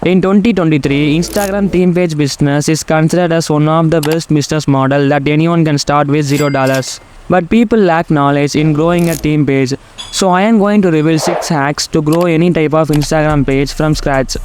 In 2023, Instagram theme page business is considered as one of the best business model that anyone can start with $0. But people lack knowledge in growing a theme page. So I am going to reveal 6 hacks to grow any type of Instagram page from scratch.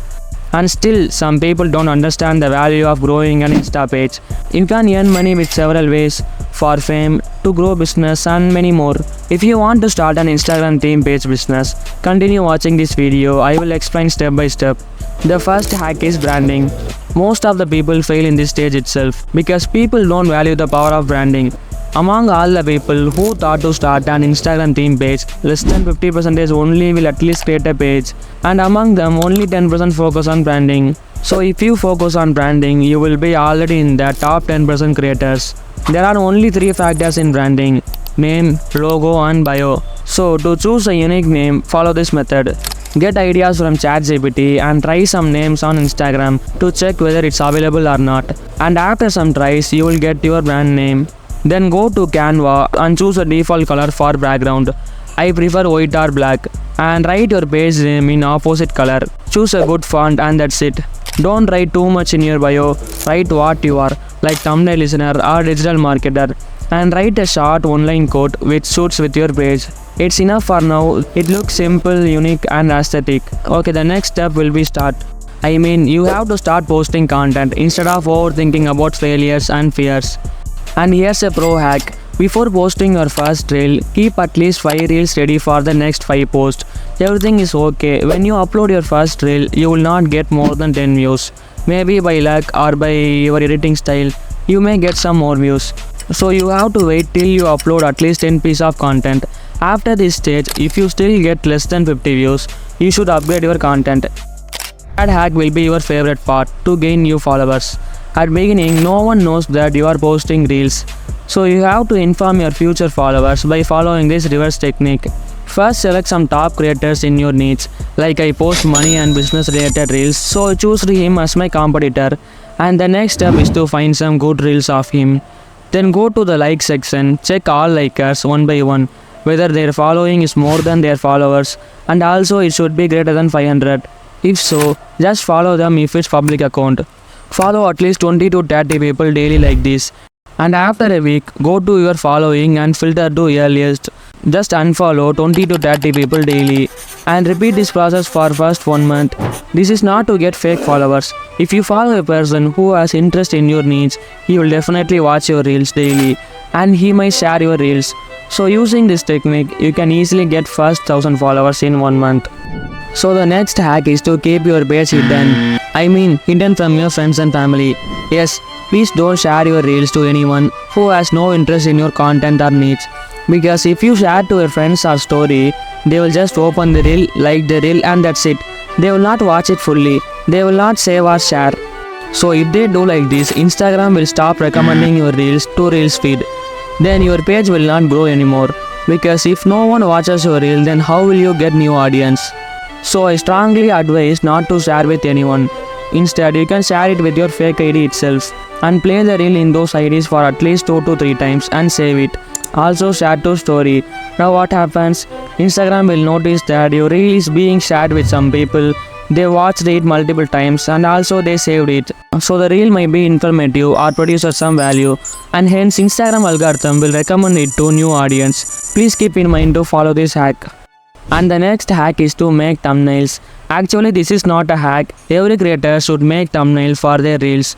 And still, some people don't understand the value of growing an Insta page. You can earn money with several ways, for fame, to grow business and many more. If you want to start an Instagram theme page business, continue watching this video. I will explain step by step. The first hack is branding. Most of the people fail in this stage itself because people don't value the power of branding. Among all the people who thought to start an Instagram theme page, less than 50% only will at least create a page, and among them only 10% focus on branding. So if you focus on branding, you will be already in the top 10% creators. There are only 3 factors in branding: name, logo and bio. So to choose a unique name, follow this method. Get ideas from ChatGPT and try some names on Instagram to check whether it's available or not. And after some tries, you will get your brand name. Then go to Canva and choose a default color for background. I prefer white or black. And write your page name in opposite color. Choose a good font and that's it. Don't write too much in your bio. Write what you are, like thumbnail listener or digital marketer. And write a short one-line quote which suits with your page. It's enough for now. It looks simple, unique and aesthetic. Okay, the next step will be start. I mean, you have to start posting content instead of overthinking about failures and fears. And here's a pro hack. Before posting your first reel, keep at least 5 reels ready for the next 5 posts. Everything is okay. When you upload your first reel, you will not get more than 10 views. Maybe by luck or by your editing style, you may get some more views. So you have to wait till you upload at least 10 pieces of content. After this stage, if you still get less than 50 views, you should upgrade your content. That hack will be your favorite part to gain new followers. At beginning, no one knows that you are posting reels. So you have to inform your future followers by following this reverse technique. First, select some top creators in your niche. Like I post money and business related reels, so choose him as my competitor. And the next step is to find some good reels of him. Then go to the like section, check all likers one by one, whether their following is more than their followers, and also it should be greater than 500. If so, just follow them if it's public account. Follow at least 20 to 30 people daily like this. And after a week, go to your following and filter to earliest. Just unfollow 20 to 30 people daily and repeat this process for first 1 month. This is not to get fake followers. If you follow a person who has interest in your niche, he will definitely watch your reels daily and he might share your reels. So using this technique, you can easily get first 1000 followers in 1 month. So the next hack is to keep your page hidden. I mean hidden from your friends and family. Yes, please don't share your reels to anyone who has no interest in your content or niche. Because if you share to your friends or story, they will just open the reel, like the reel and that's it. They will not watch it fully. They will not save or share. So if they do like this, Instagram will stop recommending your reels to reels feed. Then your page will not grow anymore. Because if no one watches your reel, then how will you get new audience? So I strongly advise not to share with anyone. Instead, you can share it with your fake ID itself and play the reel in those IDs for at least 2 to 3 times and save it. Also share to story. Now what happens? Instagram will notice that your reel is being shared with some people. They watched it multiple times and also they saved it. So the reel might be informative or produce some value, and hence Instagram algorithm will recommend it to new audience. Please keep in mind to follow this hack. And the next hack is to make thumbnails. Actually, this is not a hack. Every creator should make thumbnail for their reels.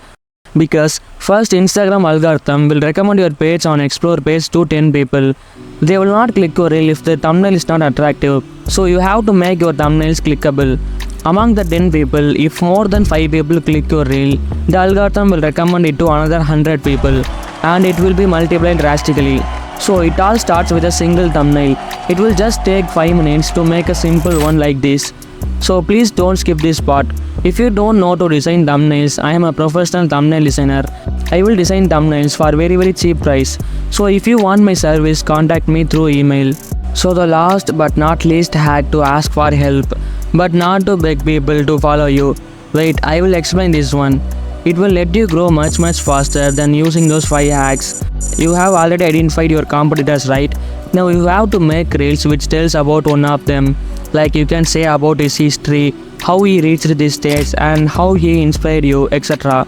Because first, Instagram algorithm will recommend your page on explore page to 10 people. They will not click your reel if the thumbnail is not attractive. So you have to make your thumbnails clickable. Among the 10 people, if more than 5 people click your reel, the algorithm will recommend it to another 100 people and it will be multiplied drastically. So it all starts with a single thumbnail. It will just take 5 minutes to make a simple one like this. So please don't skip this part. If you don't know to design thumbnails, I am a professional thumbnail designer. I will design thumbnails for very cheap price. So if you want my service, contact me through email. So the last but not least hack to ask for help, but not to beg people to follow you. Wait, I will explain this one. It will let you grow much faster than using those 5 hacks. You have already identified your competitors, right? Now you have to make reels which tells about one of them. Like you can say about his history, how he reached this stage and how he inspired you, etc.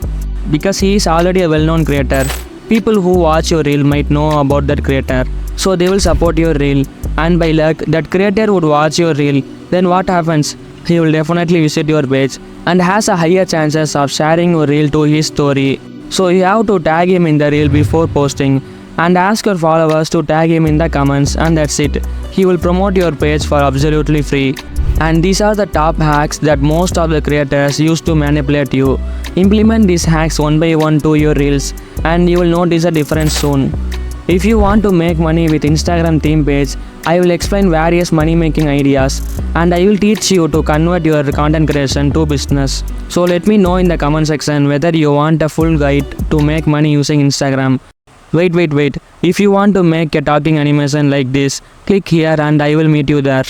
Because he is already a well-known creator, people who watch your reel might know about that creator, so they will support your reel, and by luck that creator would watch your reel. Then what happens? He will definitely visit your page and has a higher chances of sharing your reel to his story. So you have to tag him in the reel before posting and ask your followers to tag him in the comments, and that's it. He will promote your page for absolutely free. And these are the top hacks that most of the creators use to manipulate you. Implement these hacks one by one to your reels and you will notice a difference soon. If you want to make money with Instagram theme page, I will explain various money making ideas and I will teach you to convert your content creation to business. So let me know in the comment section whether you want a full guide to make money using Instagram. Wait. If you want to make a talking animation like this, click here and I will meet you there.